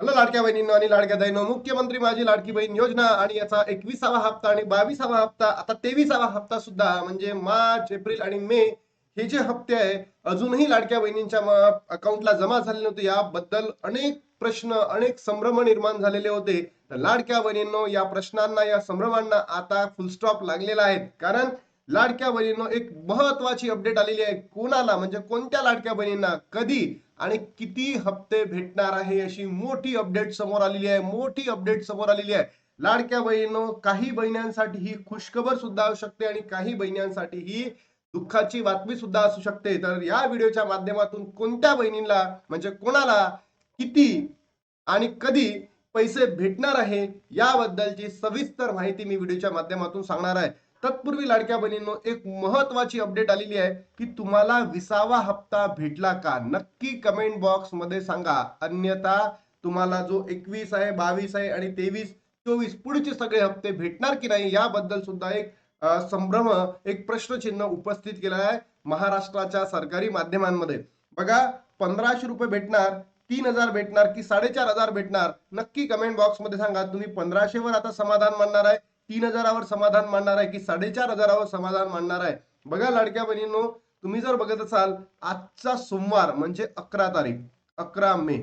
Hello लाडक्या बहिणींनो आणि लाडक्या ताईंनो, मुख्यमंत्री माझी लाडकी बहीण योजना आणि याचा 21वा हप्ता आणि 22वा हप्ता, आता 23वा हप्ता सुद्धा, म्हणजे मार्च, एप्रिल आणि मे हे जे हप्ते आहे अजूनही लाडक्या बहिणींच्या अकाउंटला जमा झाले नव्हते. याबद्दल अनेक प्रश्न, अनेक संभ्रम निर्माण झालेले होते. तर लाडक्या बहिणींनो, या प्रश्नांना, या संभ्रमांना आता फुलस्टॉप लागलेला आहे. कारण लाडक्या बहिणींनो, एक महत्वाची अपडेट आलेली आहे. कोणाला, म्हणजे कोणत्या लाडक्या बहिणींना, कधी आणि किती हप्ते भेटणार आहे, अशी मोठी अपडेट समोर आलेली आहे. मोठी अपडेट समोर आलेली आहे. लाडक्या बहिणींनो, काही बहिणींसाठी ही खुशखबर सुद्धा असू शकते आणि काही बहिणींसाठी ही दुःखाची बातमी सुद्धा असू शकते. तर या व्हिडिओच्या माध्यमातून कोणत्या बहिणींना, म्हणजे कोणाला, किती आणि कधी पैसे भेटणार आहे याबद्दलची सविस्तर माहिती मी व्हिडिओच्या माध्यमातून सांगणार आहे. तत्पूर्वी लाडक्या बहिणींनो, एक महत्वाची अपडेट आलेली आहे की तुम्हाला 20वा हप्ता भेटला का, नक्की कमेंट बॉक्स मध्ये सांगा. अन्यथा तुम्हाला जो 21 आहे, 22 आहे आणि 23, 24 पुढचे सगळे हप्ते भेटणार की नाही याबद्दल सुद्धा एक संभ्रम, एक प्रश्नचिन्ह उपस्थित केला आहे महाराष्ट्राच्या सरकारी माध्यमांमध्ये. बघा, 1500 रुपये भेटणार, 3000 भेटणार की 4500 भेटणार, नक्की कमेंट बॉक्स मध्ये सांगा. तुम्ही 1500 वर आता समाधान मानणार आहे, 3000वर समाधान मानणार आहे की 4500वर समाधान मानणार आहे? बघा लाडक्या बहिणींनो, तुम्ही जर बघत असाल, आजचा सोमवार म्हणजे 11 तारीख, 11 मे,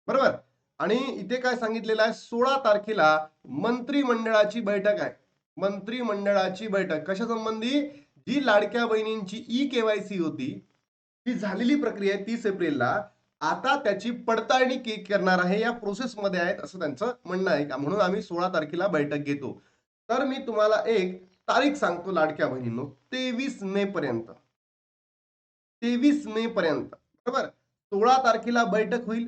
बरोबर. आणि इथे काय सांगितलेलं आहे, 16 तारखेला मंत्रिमंडळाची बैठक आहे. मंत्रिमंडळाची बैठक कशा संबंधी? जी लाडक्या बहिणींची ई केवायसी होती, ही झालेली प्रक्रिया आहे 30 एप्रिलला. आता त्याची पडताळणी करणार आहे, या प्रोसेस मध्ये आहेत असं त्यांचं म्हणणं आहे. का म्हणून आम्ही 16 तारखेला बैठक घेतो. तर मी तुम्हाला एक तारीख सांगतो लाडक्या बहिणींनो, 23 मे पर्यंत. 23 मे पर्यंत, बरोबर. 16 तारखेला बैठक होईल.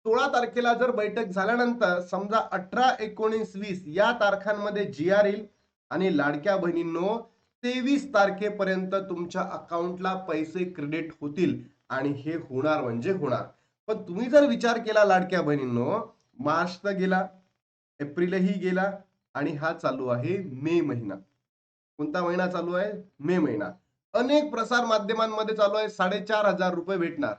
16 तारखेला जर बैठक झाल्यानंतर समजा 18, 19, 20 या तारखांमध्ये जी आर येईल आणि लाडक्या बहिणींनो, 23 तारखेपर्यंत तुमच्या अकाउंटला पैसे क्रेडिट होतील. आणि हे होणार म्हणजे होणार. पण तुम्ही जर विचार केला लाडक्या बहिणींनो, मार्च तर गेला, एप्रिलही गेला आणि हा चालू आहे मे महिना. कोणता महिना चालू आहे? मे महिना. अनेक प्रसार माध्यमांमध्ये चालू आहे 4500 रुपये भेटणार.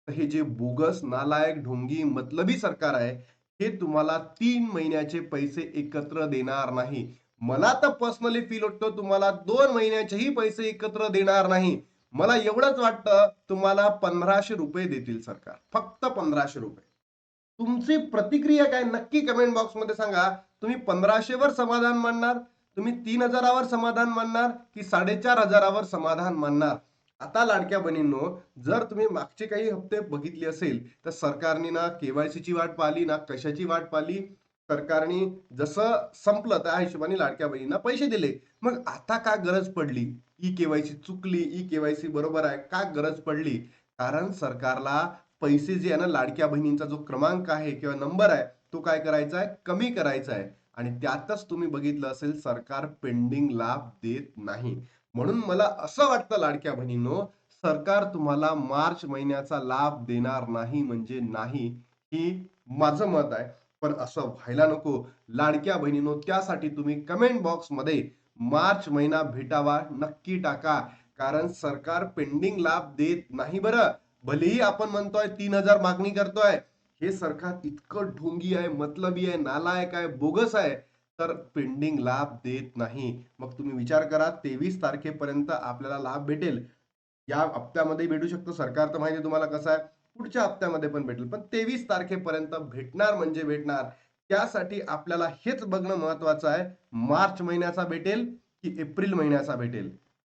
तर हे जे बोगस, नालायक, ढोंगी, मतलबी सरकार आहे, हे तुम्हाला 3 महिन्याचे पैसे एकत्र देणार नाही. मला तर पर्सनली फील होतं तुम्हाला 2 महिन्याचेही पैसे एकत्र देणार नाही. मला एवढंच वाटतं, तुम्हाला 1500 रुपये देतील सरकार, फक्त 1500 रुपये. तुमची प्रतिक्रिया काय, नक्की कमेंट बॉक्स मध्ये सांगा. तुम्ही 1500 वर समाधान मानणार, तुम्ही 3000वर समाधान मानणार की 4500वर समाधान मानणार? आता लाडक्या बहिणींनो, जर तुम्ही मागचे काही हप्ते बघितले असेल, तर सरकारने ना केवायसी ची वाट पाहिली, ना कशाची वाट पाहिली. सरकारने जसं संपलं त्या हिशोबाने लाडक्या बहिणींना पैसे दिले. मग आता का गरज पडली? ई केवायसी चुकली, ई केवायसी बरोबर आहे, का गरज पडली? कारण सरकारला पैसे जे आहे ना, लाडक्या बहिणींचा जो क्रमांक आहे किंवा नंबर आहे, तो काय करायचा आहे, कमी करायचा आहे. आणि त्यातच तुम्ही बघितलं असेल, सरकार पेंडिंग लाभ देत नाही. म्हणून मला असं वाटतं लाडक्या बहिणींनो, सरकार तुम्हाला मार्च महिन्याचा लाभ देणार नाही म्हणजे नाही, ही माझं मत आहे. पण असं व्हायला नको लाडक्या बहिणींनो. त्यासाठी तुम्ही कमेंट बॉक्स मध्ये मार्च महिना भेटावा नक्की टाका. कारण सरकार पेंडिंग लाभ देत नाही बरं. भलेही आपण म्हणतोय 3000 मागणी करतोय, हे सरकार इतकं ढोंगी आहे, मतलबी आहे, नालायक आहे, बोगस आहे, तर पेंडिंग लाभ देत नाही. मग तुम्ही विचार करा, 23 तारखेपर्यंत आपल्याला लाभ भेटेल. या हप्त्यामध्ये भेटू शकतो, सरकार तर माहिती तुम्हाला कसं आहे, पुढच्या हप्त्यामध्ये पण भेटेल, पण 23 तारखेपर्यंत भेटणार म्हणजे भेटणार. त्यासाठी आपल्याला हेच बघणं महत्वाचं आहे, मार्च महिन्याचा भेटेल की एप्रिल महिन्याचा भेटेल,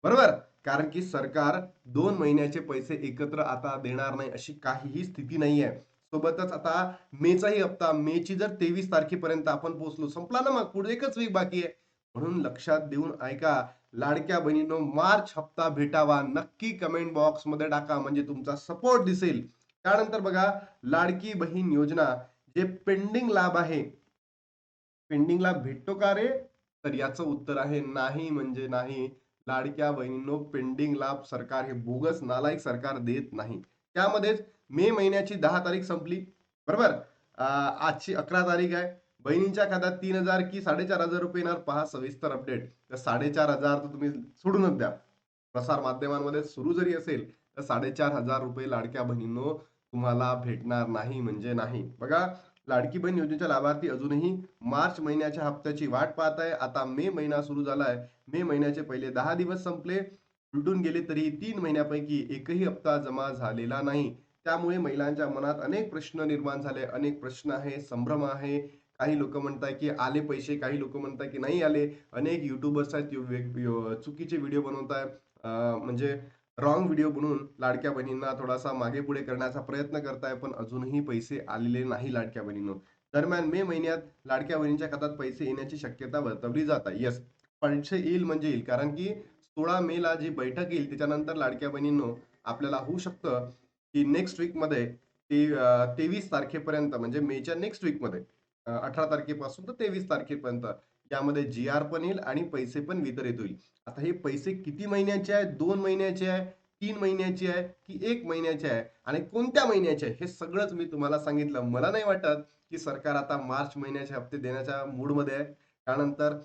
बरोबर. कारण की सरकार 2 महिन्याचे पैसे एकत्र आता देणार नाही, अशी काहीही स्थिती नाही आहे. सोबतच आता मेचाही हप्ता, मेची जर 23 तारखेपर्यंत आपण पोहोचलो, संपला ना, मग पुढे एकच वीक बाकी आहे. म्हणून लक्षात देऊन ऐका लाडक्या बहिणींनो, मार्च हप्ता भेटावा नक्की कमेंट बॉक्स मध्ये टाका, म्हणजे तुमचा सपोर्ट दिसेल. त्यानंतर बघा, लाडकी बहीण योजना जे पेंडिंग लाभ आहे, पेंडिंग लाभ भेटतो का रे? तर याचं उत्तर आहे नाही म्हणजे नाही. लाडक्या बहिणींनो, पेंडिंग लाभ सरकार, हे बोगस नालायक सरकार देत नाही. त्यामध्येच मे महिन्याची 10 तारीख संपली, बरोबर. आजची 11 तारीख आहे. बहिणींच्या खात्यात 3000 की 4500 रुपये येणार, पहा सविस्तर अपडेट. तर 4500 तर तुम्ही सोडूनच द्या, प्रसार माध्यमांमध्ये सुरू जरी असेल तर 4500 रुपये लाडक्या बहिणींनो तुम्हाला भेटणार नाही म्हणजे नाही. बघा, लाडकी बहीण योजनेच्या लाभार्थी अजूनही मार्च महिन्याच्या हप्त्याची वाट पाहत आहे. आता मे महिना सुरू झालाय. मे महिन्याचे पहिले 10 दिवस संपले. उलटून गेले तरी 3 महिन्यापैकी एकही हप्ता जमा झालेला नाही. त्यामुळे महिलांच्या मनात अनेक प्रश्न निर्माण झाले. अनेक प्रश्न आहे, संभ्रम आहे. काही लोकं म्हणताय की आले पैसे, काही लोकं म्हणताय की नाही आले. अनेक यूट्यूबर्स आहेत चुकीचे व्हिडिओ बनवताय. म्हणजे रॉंग व्हिडिओ बनवून लाडक्या बहिणींना थोडासा मागे-पुढे करण्याचा प्रयत्न करताय, पण अजूनही पैसे आलेले नाही लाडक्या बहिणींनो. दरम्यान मे महिन्यात लाडक्या बहिणींच्या खात्यात पैसे येण्याची शक्यता वर्तवली जात आहे. येस, पैसे येईल म्हणजे येईल. कारण की 16 मेला जी बैठक येईल त्याच्यानंतर लाडक्या बहिणींनो आपल्याला होऊ शकतं, की नेक्स्ट वीकमध्ये ती 23 तारखेपर्यंत म्हणजे मेच्या नेक्स्ट वीकमध्ये 18 तारखेपासून तर 23 तारखेपर्यंत यामध्ये जी-आर पण येईल आणि पैसे पण वितरित होईल. आता हे पैसे किती महिन्याचे आहे? 2 महिन्याचे आहे, 3 महिन्याचे आहे की 1 महिन्याचे आहे आणि कोणत्या महिन्याचे आहे? हे सगळंच मी तुम्हाला सांगितलं. मला नाही वाटत, की सरकार आता मार्च महिन्याचे हप्ते देण्याच्या मूडमध्ये आहे. त्यानंतर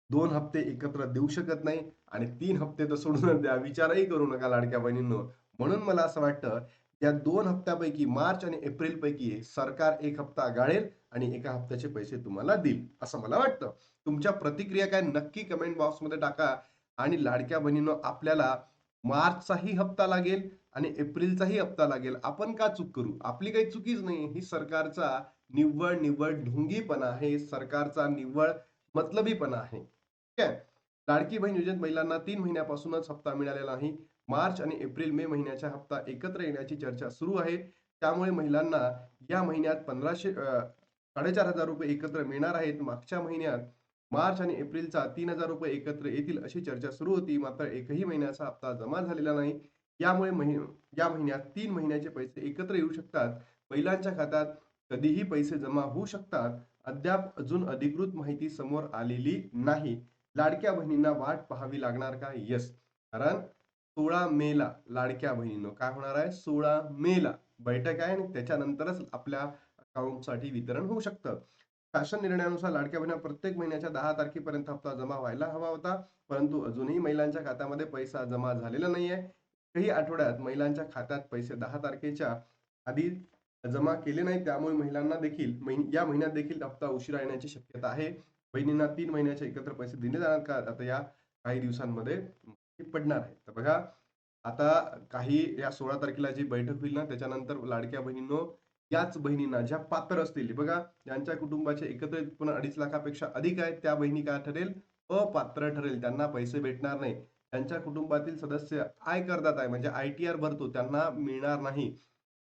2 हप्ते एकत्र देऊ शकत नाही आणि 3 हप्ते तर सोडूनच द्या. विचारही करू नका लाडक्या बहिणींनो. म्हणून मला असं वाटतं, या 2 हप्त्यापैकी मार्च आणि एप्रिलपैकी सरकार 1 हप्ता गाळेल आणि एका हप्त्याचे पैसे तुम्हाला देईल, असं मला वाटतं. तुमच्या प्रतिक्रिया काय नक्की कमेंट बॉक्समध्ये टाका आणि लाडक्या बहिणींनो आपल्याला मार्चचाही हप्ता लागेल आणि एप्रिलचाही हप्ता लागेल. आपण का चूक करू? आपली काही चुकीच नाही. ही सरकारचा निव्वळ ढोंगीपणा आहे. सरकारचा निव्वळ मतलबीपणा आहे. ठीक आहे. लाडकी बहीण योजनेत महिलांना 3 महिन्यापासूनच हप्ता मिळालेला नाही. मार्च आणि एप्रिल मे महिन्याचा हप्ता एकत्र येण्याची चर्चा सुरू आहे. त्यामुळे महिलांना या महिन्यात 4,500 रुपये एकत्र मिळणार आहेत. मागच्या महिन्यात मार्च आणि एप्रिलचा 3,000 रुपये एकत्र येतील अशी चर्चा सुरू होती. मात्र एकही महिन्याचा हप्ता जमा झालेला नाही. यामुळे या महिन्यात 3 महिन्याचे पैसे एकत्र येऊ शकतात. महिलांच्या खात्यात कधीही पैसे जमा होऊ शकतात. अद्याप अजून अधिकृत माहिती समोर आलेली नाही. लाडक्या बहिणींना वाट पाहावी लागणार का? येस. कारण 16 मेला लाडक्या बहिणींनो काय होणार आहे? 16 मेला बैठक आहे आणि त्याच्यानंतरच आपल्या अकाउंटसाठी वितरण होऊ शकतं. शासन निर्णयानुसार लाडक्या बहिणींना प्रत्येक महिन्याच्या 10 तारखेपर्यंत हप्ता जमा व्हायला हवा होता. परंतु अजूनही महिलांच्या खात्यामध्ये पैसा जमा झालेला नाहीये. काही आठवड्यात महिलांच्या खात्यात पैसे 10 तारखेच्या आधी जमा केले नाही. त्यामुळे महिलांना देखील या महिन्यात देखील हप्ता उशिरा येण्याची शक्यता आहे. बहिणींना 3 महिन्याचे एकत्र पैसे दिले जाणार का? आता या काही दिवसांमध्ये पडणार आहे. तर बघा, आता काही या 16 तारखेला जी बैठक होईल ना, त्याच्यानंतर लाडक्या बहिणींनो, याच बहिणींना ज्या पात्र असतील, बघा ज्यांच्या कुटुंबाचे एकत्रित उत्पन्न 2.5 लाखापेक्षा अधिक आहे, त्या बहिणी काय ठरेल? अपात्र ठरेल. त्यांना पैसे भेटणार नाही. त्यांच्या कुटुंबातील सदस्य आयकरदाता आहे म्हणजे आय-टी-आर भरतो, त्यांना मिळणार नाही.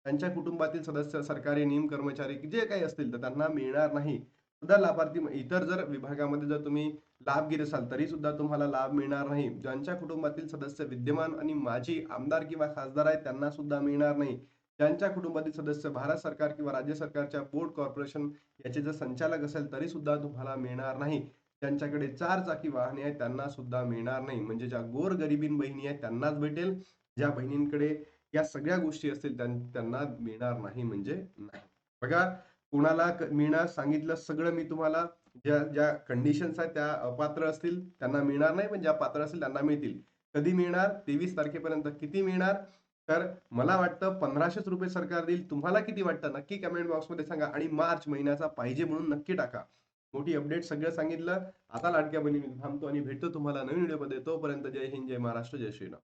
त्यांच्या कुटुंबातील सदस्य सरकारी कर्मचारी जे काही असतील तर त्यांना मिळणार नाही. सुद्धा लाभार्थी इतर जर विभागामध्ये जर तुम्ही लाभगीर असाल तरी सुद्धा तुम्हाला लाभ मिळणार नाही. ज्यांच्या कुटुंबातील सदस्य विद्यमान आणि माजी आमदार किंवा खासदार आहेत त्यांना सुद्धा मिळणार नाही. ज्यांच्या कुटुंबातील सदस्य भारत सरकार किंवा राज्य सरकारच्या बोर्ड कॉर्पोरेशन याचे जर संचालक असेल तरी सुद्धा तुम्हाला मिळणार नाही. ज्यांच्याकडे 4 चाकी वाहने आहेत त्यांना सुद्धा मिळणार नाही. म्हणजे ज्या गोरगरिबीण बहिणी आहेत त्यांनाच भेटेल. ज्या बहिणींकडे या सगळ्या गोष्टी असतील त्यांना मिळणार नाही म्हणजे नाही. बघा, कोणाला मिळणार सांगितलं सगळं मी तुम्हाला. ज्या ज्या कंडिशन्स आहेत त्या अपात्र असतील त्यांना मिळणार नाही, पण ज्या पात्र असतील त्यांना मिळतील. कधी मिळणार? 23 तारखेपर्यंत. किती मिळणार? तर मला वाटतं 1,500 रुपये सरकार देईल. तुम्हाला किती वाटतं? नक्की कमेंट बॉक्समध्ये सांगा आणि मार्च महिन्याचा पाहिजे म्हणून नक्की टाका. मोठी अपडेट सगळं सांगितलं. आता लाडक्या बहिणी थांबतो आणि भेटतो तुम्हाला नवीन व्हिडिओमध्ये. तोपर्यंत जय हिंद, जय महाराष्ट्र, जय श्रीराम.